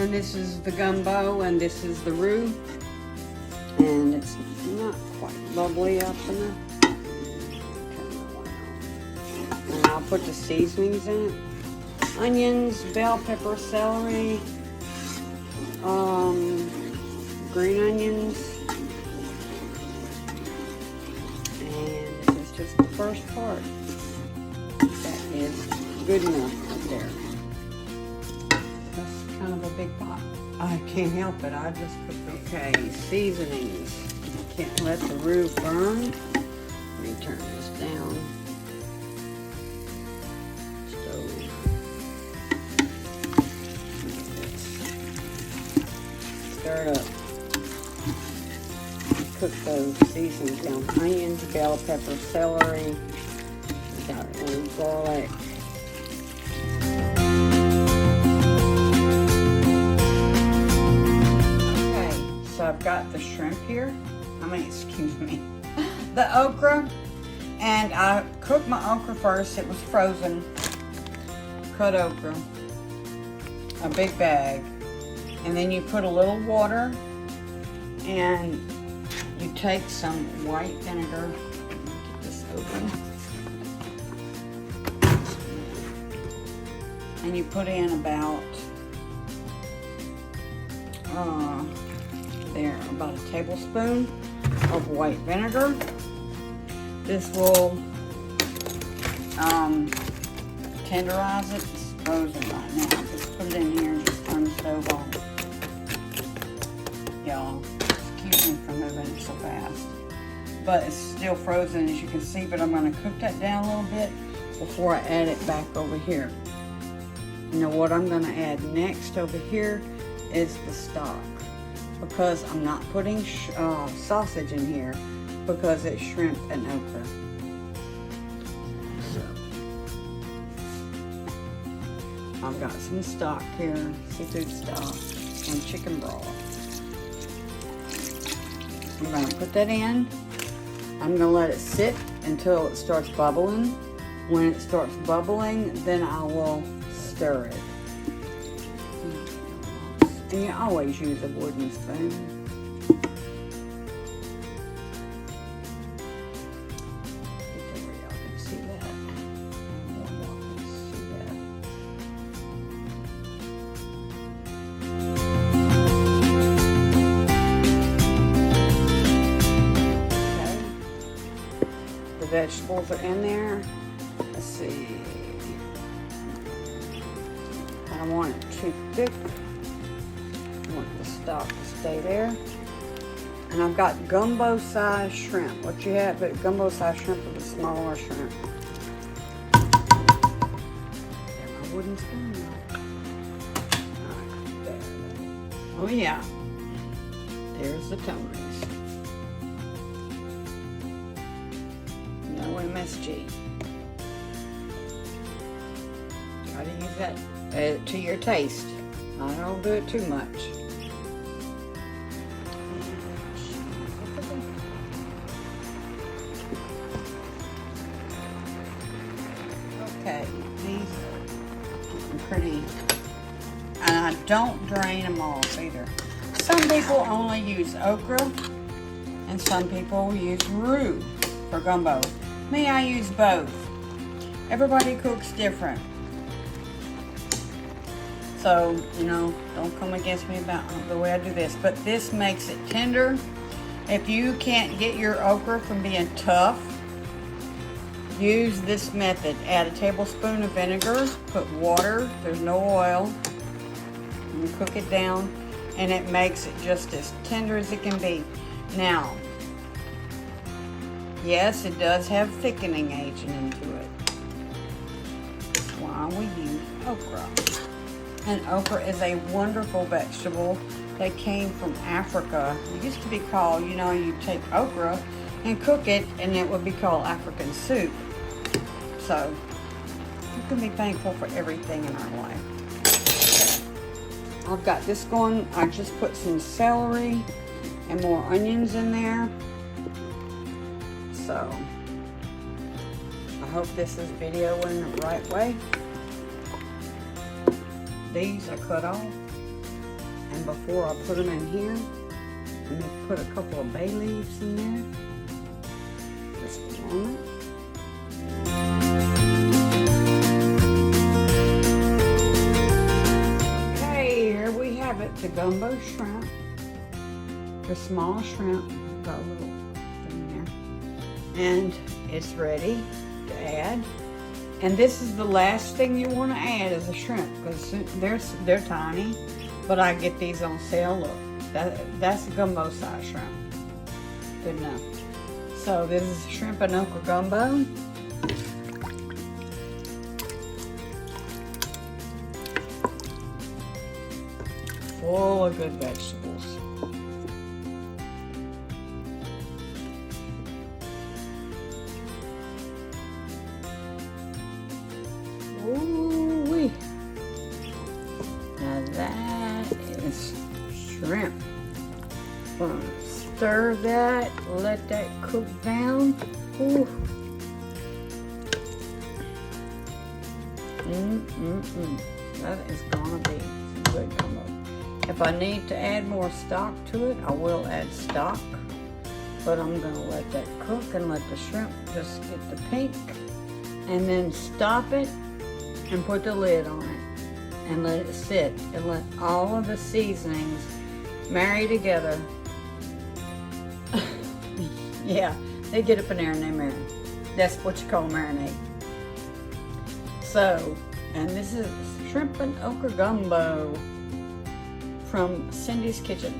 then this is the gumbo, and this is the roux. And it's not quite bubbly up enough. And I'll put the seasonings in it. Onions, bell pepper, celery, green onions. And this is just the first part. That is good enough right there. That's kind of a big pot. I can't help it, I just cook it. Okay, seasonings. Can't let the roux burn. Let me turn this down. Stove. Stir it up. Cook those seasonings down. Onions, bell pepper, celery. Got a little garlic. Okay, so I've got the shrimp here. Excuse me. The okra. And I cooked my okra first. It was frozen. Cut okra. A big bag. And then you put a little water. And you take some white vinegar. Get this open. And you put in about about a tablespoon of white vinegar. This will tenderize it. It's frozen right now. Just put it in here and just turn the stove on. Y'all, excuse me for moving it so fast. But it's still frozen, as you can see, but I'm going to cook that down a little bit before I add it back over here. You know what I'm going to add next over here is the stock, because I'm not putting sausage in here because it's shrimp and okra. So I've got some stock here, seafood stock and chicken broth. I'm going to put that in. I'm going to let it sit until it starts bubbling. When it starts bubbling, then I will stir it. And you always use a wooden spoon. Get over y'all can see that. More y'all can see that. Okay. The vegetables are in there. Let's see. I don't want it too thick. I want the stock to stay there. And I've got gumbo size shrimp. What you have, but gumbo size shrimp with a smaller shrimp. There's my wooden spoon now. Right, there. Oh yeah. There's the toners. No MSG. Try to use that to your taste. I don't do it too much. Okay, these are pretty, and I don't drain them off either. Some people only use okra, and some people use roux for gumbo. Me, I use both. Everybody cooks different. So, you know, don't come against me about the way I do this. But this makes it tender. If you can't get your okra from being tough, use this method. Add a tablespoon of vinegar, put water, there's no oil, and cook it down, and it makes it just as tender as it can be. Now, yes, it does have thickening agent into it. That's why we use okra. And okra is a wonderful vegetable that came from Africa. It used to be called, you know, you take okra and cook it, and it would be called African soup. So, you can be thankful for everything in our life. I've got this going. I just put some celery and more onions in there. So, I hope this is videoing the right way. These are cut off. And before I put them in here, let me put a couple of bay leaves in there. Just a moment. Okay, here we have it, the gumbo shrimp. The small shrimp, got a little in there. And it's ready to add. And this is the last thing you want to add is a shrimp, because they're tiny. But I get these on sale. Look, that's a gumbo size shrimp. Good enough. So this is shrimp and okra gumbo. Full of good vegetables. Ooh-wee. Now that is shrimp. Gonna stir that, let that cook down. Ooh. That is gonna be some good gumbo. If I need to add more stock to it, I will add stock. But I'm gonna let that cook and let the shrimp just get the pink. And then stop it and put the lid on it. And let it sit and let all of the seasonings marry together. Yeah, they get up in there and they marinate. That's what you call marinade. So, and this is shrimp and okra gumbo from Cindy's Kitchen.